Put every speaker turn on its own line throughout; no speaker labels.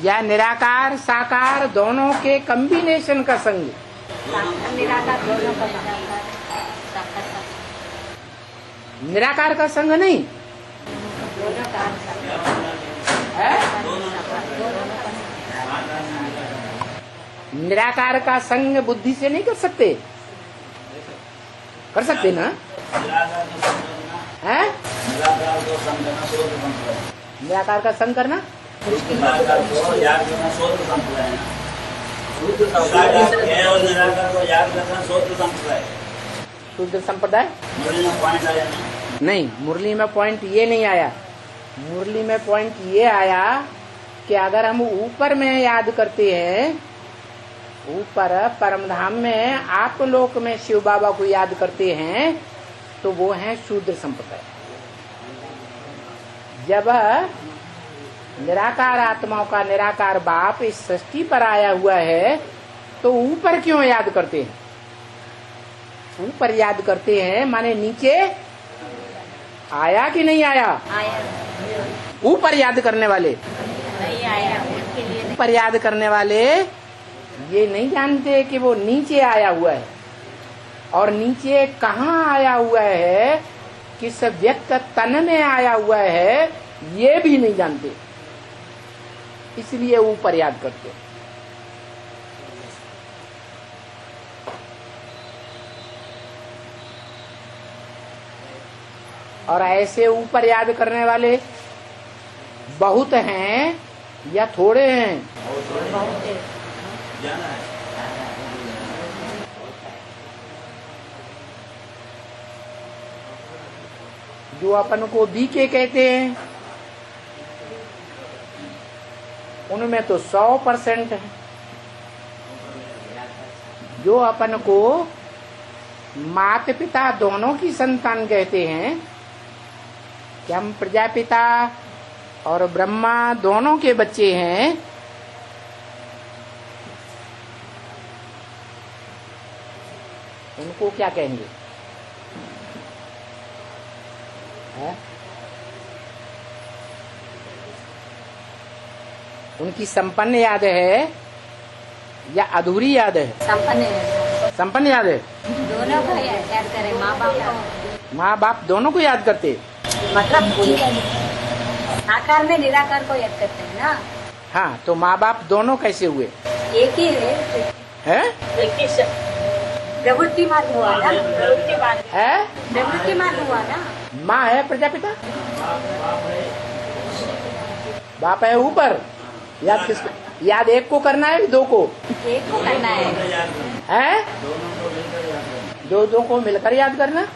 या निराकार साकार दोनों के कॉम्बिनेशन का संग?
निराकार दोनों का
निराकार का संग नहीं है? निराकार का संग बुद्धि से नहीं कर सकते? कर सकते ना? है? निराकार का संग करना शुद्ध संप्रदाय नहीं। मुरली में पॉइंट ये नहीं आया। मुरली में पॉइंट ये आया कि अगर हम ऊपर में याद करते हैं, ऊपर परमधाम में आत्मलोक में शिव बाबा को याद करते हैं, तो वो है शूद्र संप्रदाय। जब निराकार आत्माओं का निराकार बाप इस सृष्टि पर आया हुआ है, तो ऊपर क्यों याद करते हैं? ऊपर याद करते हैं माने नीचे आया कि नहीं आया? आया। ऊपर याद करने वाले
नहीं आया,
ऊपर याद करने वाले ये नहीं जानते कि वो नीचे आया हुआ है, और नीचे कहाँ आया हुआ है, किस व्यक्त तन में आया हुआ है, ये भी नहीं जानते। इसलिए ऊपर याद करते। और ऐसे ऊपर याद करने वाले बहुत हैं या थोड़े हैं? जो अपन को बीके कहते हैं, उनमें तो 100% है। जो अपन को माता पिता दोनों की संतान कहते हैं, कि हम प्रजापिता और ब्रह्मा दोनों के बच्चे हैं, उनको क्या कहेंगे? है? उनकी संपन्न याद है या अधूरी याद है? संपन्न याद है।
दोनों को याद करें, माँ बाप को।
माँ बाप दोनों को याद करते,
मतलब साकार में निराकार को याद करते हैं ना।
हाँ, तो माँ बाप दोनों कैसे हुए?
एक ही है?
एक ही
प्रवृत्ति मार्ग हुआ ना।
है?
प्रवृत्ति मार्ग हुआ ना।
माँ है प्रजापिता, बाप है ऊपर। याद किसको? याद एक को करना है, दो को?
एक को करना है।
दो को मिलकर याद करना।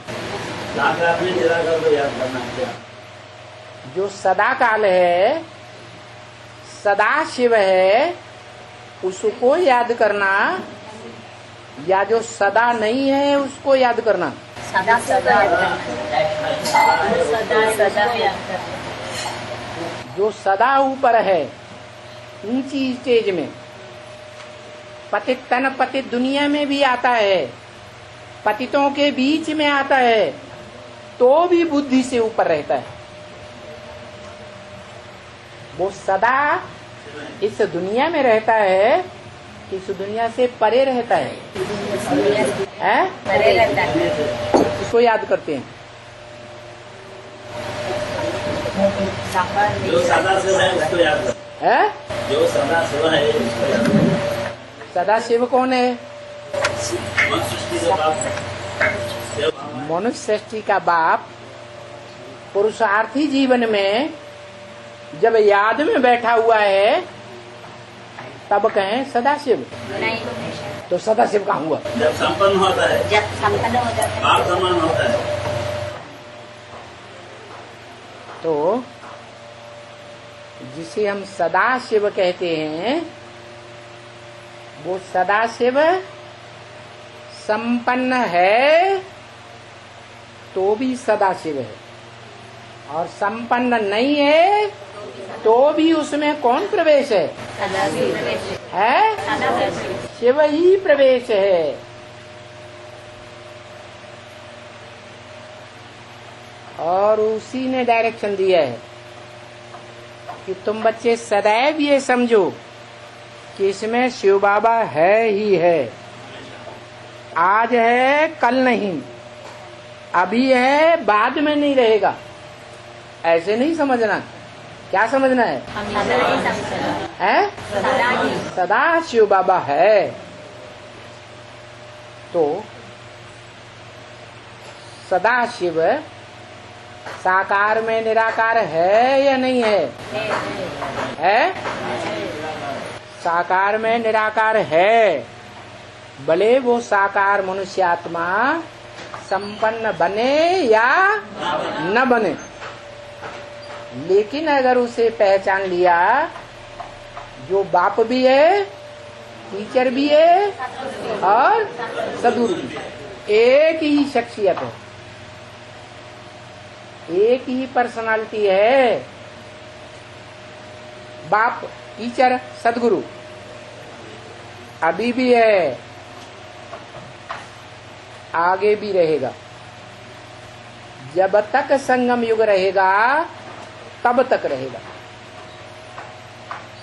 जो सदा काल है, सदा शिव है, उसको याद करना, या जो सदा नहीं है उसको याद करना?
सदा
जो सदा ऊपर है, ऊंची स्टेज में, पतित तन पतित दुनिया में भी आता है, पतितों के बीच में आता है, तो भी बुद्धि से ऊपर रहता है। वो सदा इस दुनिया में रहता है, इस दुनिया से परे रहता है,
परे रहता है।
इसको याद करते हैं।
जो सदा शिव है उसको याद करते
है?
जो सदा शिव है उसको याद करते।
सदा शिव कौन है? मनुष्य सृष्टि का बाप पुरुषार्थी जीवन में जब याद में बैठा हुआ है, तब कहें सदाशिव।
नहीं,
तो सदाशिव कहाँ हुआ?
जब संपन्न होता है,
जब संपन्न हो जाता है,
बाप समान होता है।
तो जिसे हम सदाशिव कहते हैं, वो सदाशिव संपन्न है तो भी सदाशिव है, और संपन्न नहीं है तो भी उसमें कौन प्रवेश है? है? शिव ही प्रवेश है। और उसी ने डायरेक्शन दिया है। कि तुम बच्चे सदैव ये समझो कि इसमें शिव बाबा है ही है। आज है, कल नहीं, अभी है, बाद में नहीं रहेगा, ऐसे नहीं समझना। क्या समझना है? सदा शिव बाबा है। तो सदा शिव साकार में निराकार है या नहीं है? है? साकार में निराकार है। भले वो साकार मनुष्यात्मा संपन्न बने या न बने, लेकिन अगर उसे पहचान लिया, जो बाप भी है, टीचर भी है और सदगुरु भी, एक ही शख्सियत है, एक ही पर्सनालिटी है। बाप, टीचर, सदगुरु अभी भी है, आगे भी रहेगा। जब तक संगम युग रहेगा तब तक रहेगा।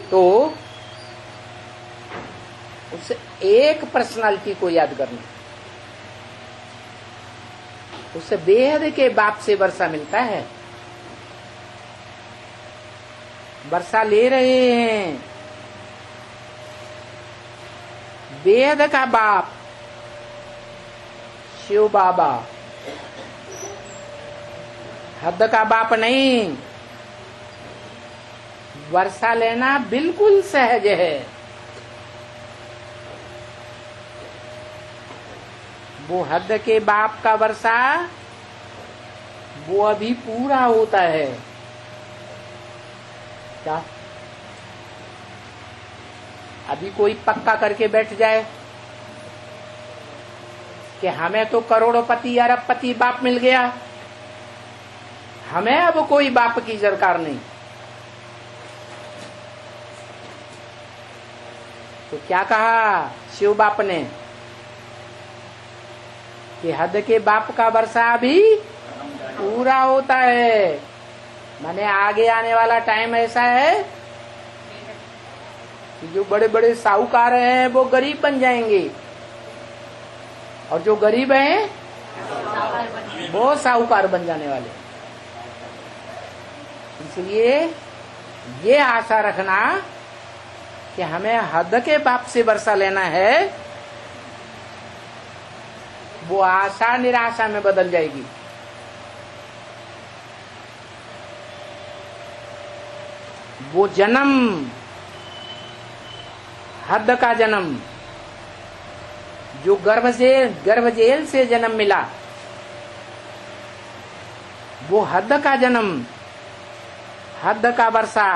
तो उस एक पर्सनालिटी को याद करना। उससे बेहद के बाप से वर्षा मिलता है। वर्षा ले रहे हैं बेहद का बाप शिव बाबा, हद का बाप नहीं। वर्षा लेना बिल्कुल सहज है। वो हद के बाप का वर्षा वो अभी पूरा होता है। क्या अभी कोई पक्का करके बैठ जाए कि हमें तो करोड़पति अरबपति बाप मिल गया, हमें अब कोई बाप की दरकार नहीं, तो क्या कहा शिव बाप ने कि हद के बाप का वर्षा भी पूरा होता है। माने आगे आने वाला टाइम ऐसा है कि जो बड़े बड़े साहूकार हैं वो गरीब बन जाएंगे, और जो गरीब हैं वो साहूकार बन जाने वाले। इसलिए ये आशा रखना कि हमें हद के बाप से वर्षा लेना है, वो आशा निराशा में बदल जाएगी। वो जन्म, हद का जन्म, जो गर्भ जेल से जन्म मिला, वो हद का जन्म, हद का वर्षा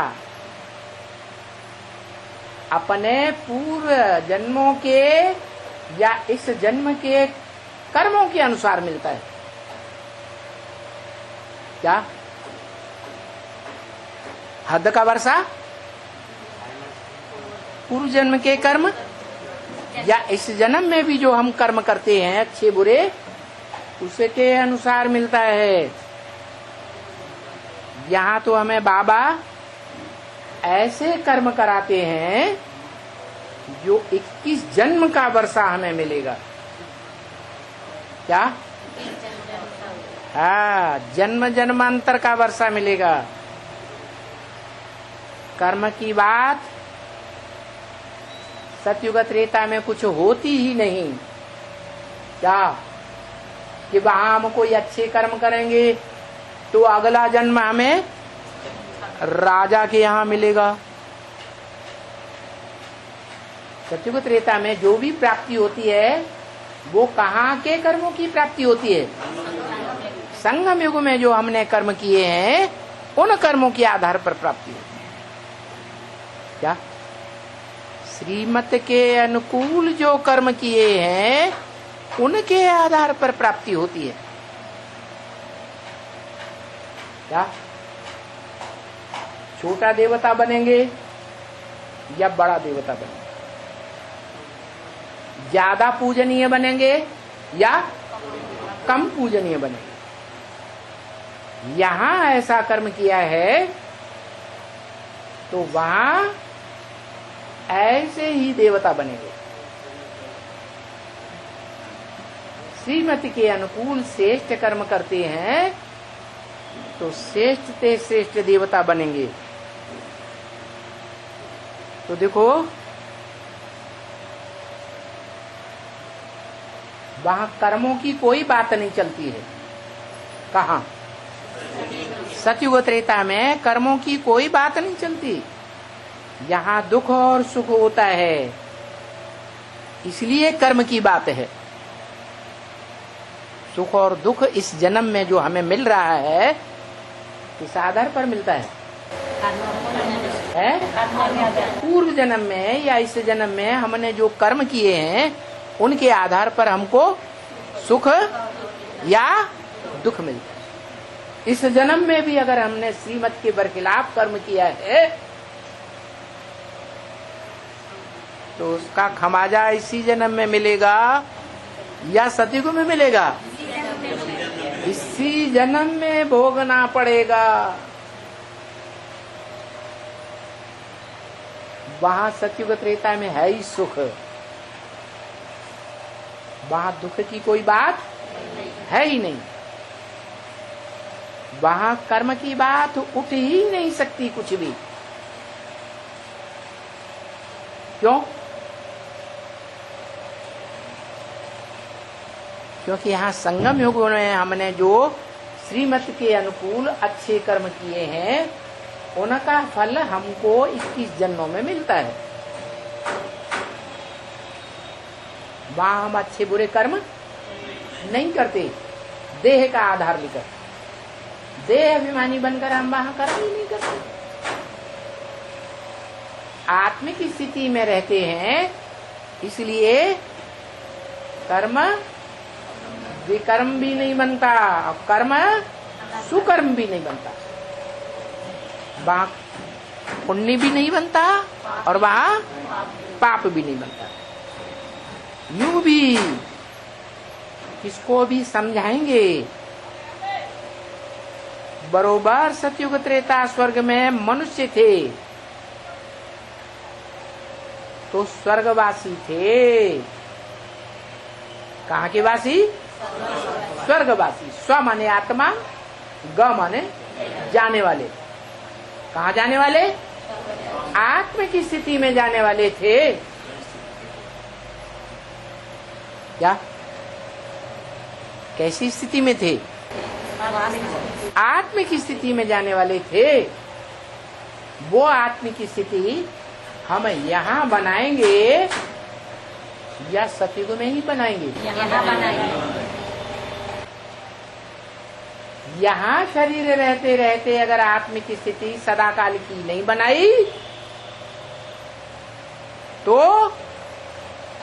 अपने पूर्व जन्मों के या इस जन्म के कर्मों के अनुसार मिलता है। क्या हद का वर्षा पूर्व जन्म के कर्म या इस जन्म में भी जो हम कर्म करते हैं अच्छे बुरे, उसके अनुसार मिलता है। यहाँ तो हमें बाबा ऐसे कर्म कराते हैं जो 21 जन्म का वर्षा हमें मिलेगा। क्या? हाँ, जन्म जन्मांतर का वर्षा मिलेगा। कर्म की बात सतयुग त्रेता में कुछ होती ही नहीं। क्या कि वहां हम कोई अच्छे कर्म करेंगे तो अगला जन्म हमें राजा के यहाँ मिलेगा। सतयुग त्रेता में जो भी प्राप्ति होती है वो कहाँ के कर्मों की प्राप्ति होती है? संगम युग में जो हमने कर्म किए हैं उन कर्मों के आधार पर प्राप्ति होती है। क्या? श्रीमत के अनुकूल जो कर्म किए हैं उनके आधार पर प्राप्ति होती है। क्या? छोटा देवता बनेंगे या बड़ा देवता बनेंगे? ज्यादा पूजनीय बनेंगे या कम पूजनीय बनेंगे? यहाँ ऐसा कर्म किया है तो वहां ऐसे ही देवता बनेंगे। श्रीमती के अनुकूल श्रेष्ठ कर्म करते हैं तो श्रेष्ठ से श्रेष्ठ देवता बनेंगे। तो देखो वहां कर्मों की कोई बात नहीं चलती है। कहाँ? सतयुग त्रेता में कर्मों की कोई बात नहीं चलती। यहाँ दुख और सुख होता है, इसलिए कर्म की बात है। सुख और दुख इस जन्म में जो हमें मिल रहा है, किस आधार पर मिलता है? पूर्व जन्म में या इस जन्म में हमने जो कर्म किए हैं, उनके आधार पर हमको सुख या दुख मिलता है। इस जन्म में भी अगर हमने श्रीमत के बरखिलाफ कर्म किया है तो उसका खमाजा इसी जन्म में मिलेगा या सतयुग में मिलेगा? इसी जन्म में भोगना पड़ेगा। वहां सतयुग त्रेता में है ही सुख, वहां दुख की कोई बात है ही नहीं। वहां कर्म की बात उठ ही नहीं सकती कुछ भी। क्यों? क्योंकि यहाँ संगम युग में हमने जो श्रीमत के अनुकूल अच्छे कर्म किए हैं, उनका फल हमको 21 जन्मों में मिलता है। वहां हम अच्छे बुरे कर्म नहीं करते, देह का आधार लेकर। देह अभिमानी बनकर हम वहां कर्म ही नहीं करते। आत्मिक स्थिति में रहते हैं, इसलिए कर्म विकर्म भी नहीं बनता और कर्म सुकर्म भी नहीं बनता। वहां पुण्य भी नहीं बनता और वहां पाप भी नहीं बनता। यूं भी किसको भी समझाएंगे, बरोबर सतयुग त्रेता स्वर्ग में मनुष्य थे तो स्वर्गवासी थे। कहाँ के वासी? स्वर्गवासी। स्व माने आत्मा, ग माने जाने वाले। कहाँ जाने वाले? आत्म की स्थिति में जाने वाले थे। क्या? कैसी स्थिति में थे? आत्म की स्थिति में जाने वाले थे। वो आत्म की स्थिति हम यहाँ बनाएंगे या सतयुग में ही बनाएंगे?
यहाँ बनाएंगे।
यहाँ शरीर रहते रहते अगर आत्म की स्थिति सदाकाल की नहीं बनाई तो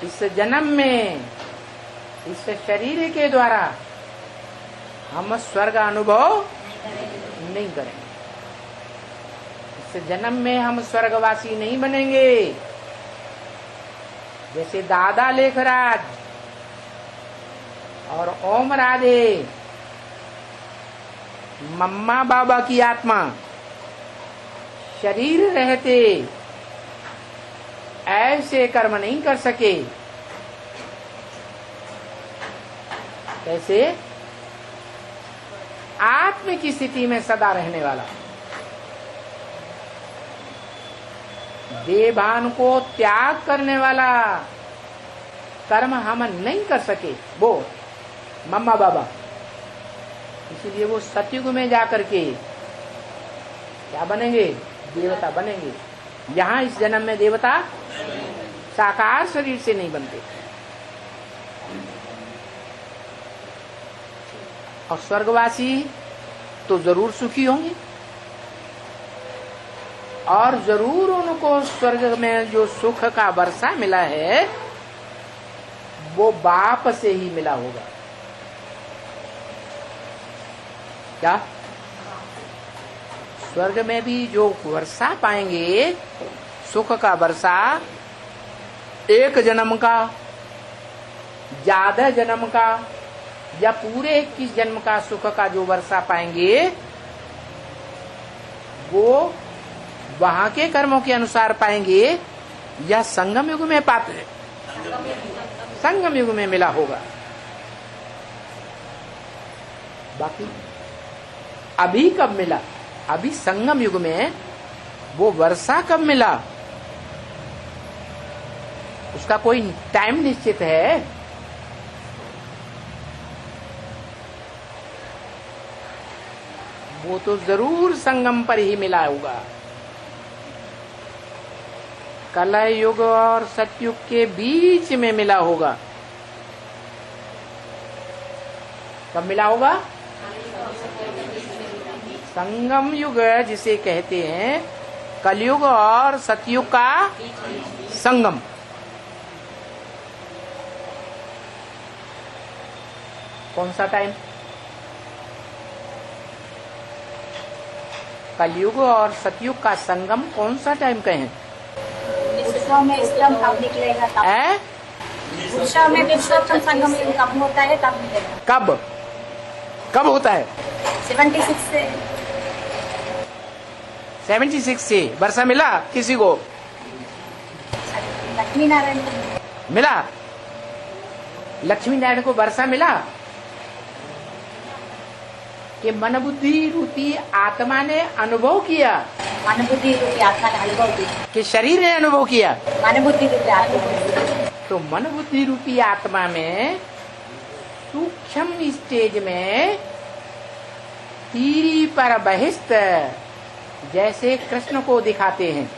इस जन्म में इस शरीर के द्वारा हम स्वर्ग अनुभव नहीं करेंगे। इस जन्म में हम स्वर्गवासी नहीं बनेंगे। जैसे दादा लेखराज और ओम राधे, मम्मा बाबा की आत्मा शरीर रहते ऐसे कर्म नहीं कर सके। कैसे? आत्म की स्थिति में सदा रहने वाला, देभान को त्याग करने वाला कर्म हम नहीं कर सके वो मम्मा बाबा। इसीलिए वो सतयुग में जाकर के क्या बनेंगे? देवता बनेंगे। यहाँ इस जन्म में देवता साकार शरीर से नहीं बनते। और स्वर्गवासी तो जरूर सुखी होंगे और जरूर उनको स्वर्ग में जो सुख का वर्षा मिला है वो बाप से ही मिला होगा। क्या? स्वर्ग में भी जो वर्षा पाएंगे सुख का वर्षा, एक जन्म का, ज्यादा जन्म का या पूरे 21 जन्म का सुख का जो वर्षा पाएंगे वो वहां के कर्मों के अनुसार पाएंगे या संगम युग में पाते हैं? संगम युग में मिला होगा। बाकी अभी कब मिला? अभी संगम युग में वो वर्षा कब मिला? उसका कोई टाइम निश्चित है? वो तो जरूर संगम पर ही मिला होगा। कलह युग और सतयुग के बीच में मिला होगा। कब मिला होगा? संगम युग जिसे कहते हैं, कलयुग और सतयुग का संगम। कौन सा टाइम? कलयुग और सतयुग का संगम कौन सा टाइम कहें?
उत्सव में स्तंभ कब निकलेगा? तब उत्सव में विश्वोत्तम संगम युग कब होता है? तब निकलेगा।
कब कब होता है?
76 से
76 से वर्षा मिला किसी को?
लक्ष्मी नारायण को
मिला। लक्ष्मी नारायण को वर्षा मिला कि मन बुद्धि रूपी आत्मा ने अनुभव किया?
मन बुद्धि रूपी आत्मा ने अनुभव किया
कि शरीर ने अनुभव किया?
मन बुद्धि रूपी आत्मा।
तो मन बुद्धि रूपी आत्मा में सूक्ष्म स्टेज में तीरी पर बहिष्ठ जैसे कृष्ण को दिखाते हैं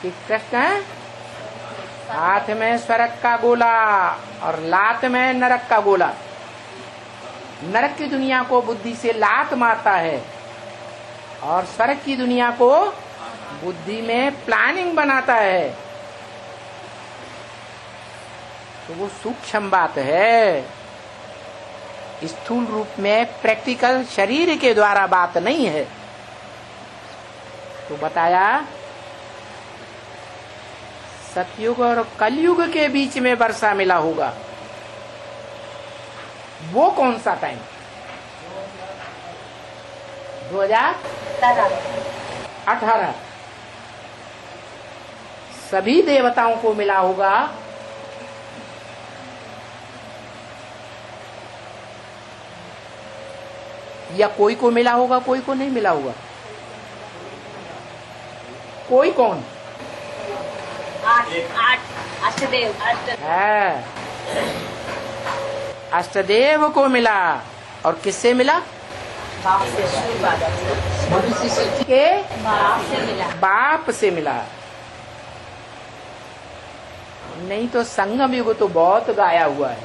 कि कृष्ण हाथ में स्वर्ग का गोला और लात में नरक का गोला। नरक की दुनिया को बुद्धि से लात मारता है और स्वर्ग की दुनिया को बुद्धि में प्लानिंग बनाता है। तो वो सूक्ष्म बात है, स्थूल रूप में प्रैक्टिकल शरीर के द्वारा बात नहीं है। तो बताया सतयुग और कलयुग के बीच में वर्षा मिला होगा। वो कौन सा टाइम? 2018 सभी देवताओं को मिला होगा। या कोई को मिला होगा, कोई को नहीं मिला होगा? कोई कौन?
8 अष्टदेव
है। अष्टदेव को मिला। और किससे मिला?
बाप से
के
मिला।
बाप से मिला। नहीं तो संगम युग तो बहुत गाया हुआ है,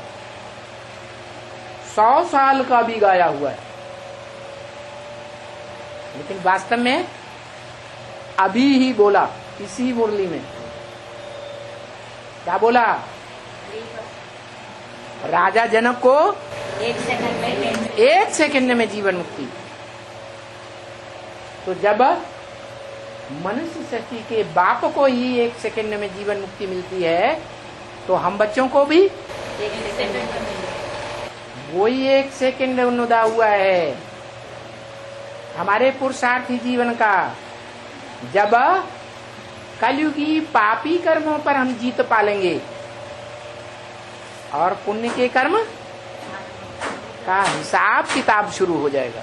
100 साल का भी गाया हुआ है। लेकिन वास्तव में अभी ही बोला इसी मुरली में। क्या बोला? राजा जनक को 1 सेकंड में जीवन मुक्ति। तो जब मनुष्य सृष्टि के बाप को ही 1 सेकंड में जीवन मुक्ति मिलती है, तो हम बच्चों को भी वही 1 सेकंड अनुदा हुआ है हमारे पुरुषार्थी जीवन का। जब कलयुगी पापी कर्मों पर हम जीत पालेंगे और पुण्य के कर्म का हिसाब किताब शुरू हो जाएगा।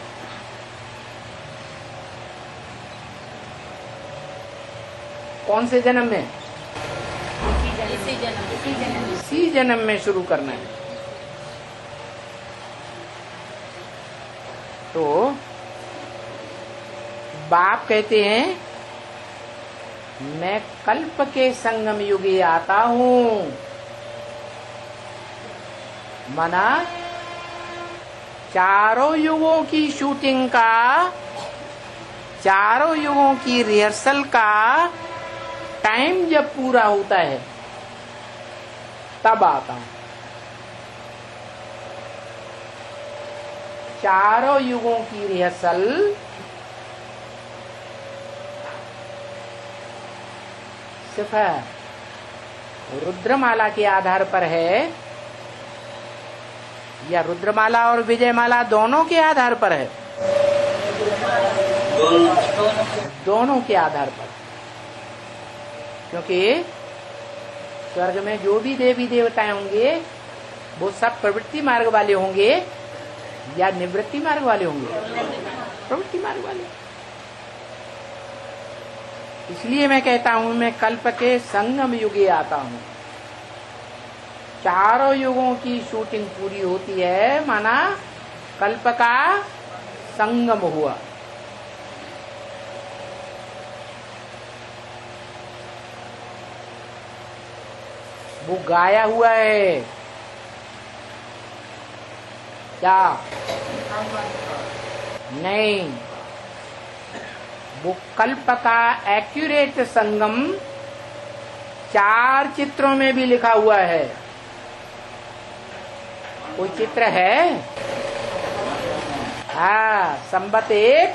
कौन से जन्म में? इसी जन्म में शुरू करना है। तो बाप कहते हैं मैं कल्प के संगम युगे आता हूं। मना चारों युगों की शूटिंग का, चारों युगों की रिहर्सल का टाइम जब पूरा होता है तब आता हूं। चारों युगों की रिहर्सल सिर्फ रुद्रमाला के आधार पर है या रुद्रमाला और विजयमाला दोनों के आधार पर है? दोनों के आधार पर, क्योंकि स्वर्ग में जो भी देवी देवताएं होंगे वो सब प्रवृत्ति मार्ग वाले होंगे या निवृत्ति मार्ग वाले होंगे? प्रवृत्ति मार्ग वाले। इसलिए मैं कहता हूं मैं कल्प के संगम युगे आता हूं। चारों युगों की शूटिंग पूरी होती है, माना कल्प का संगम हुआ। वो गाया हुआ है क्या? नहीं, वो कल्प का एक्यूरेट संगम 4 चित्रों में भी लिखा हुआ है। कोई चित्र है? हाँ, संबत 1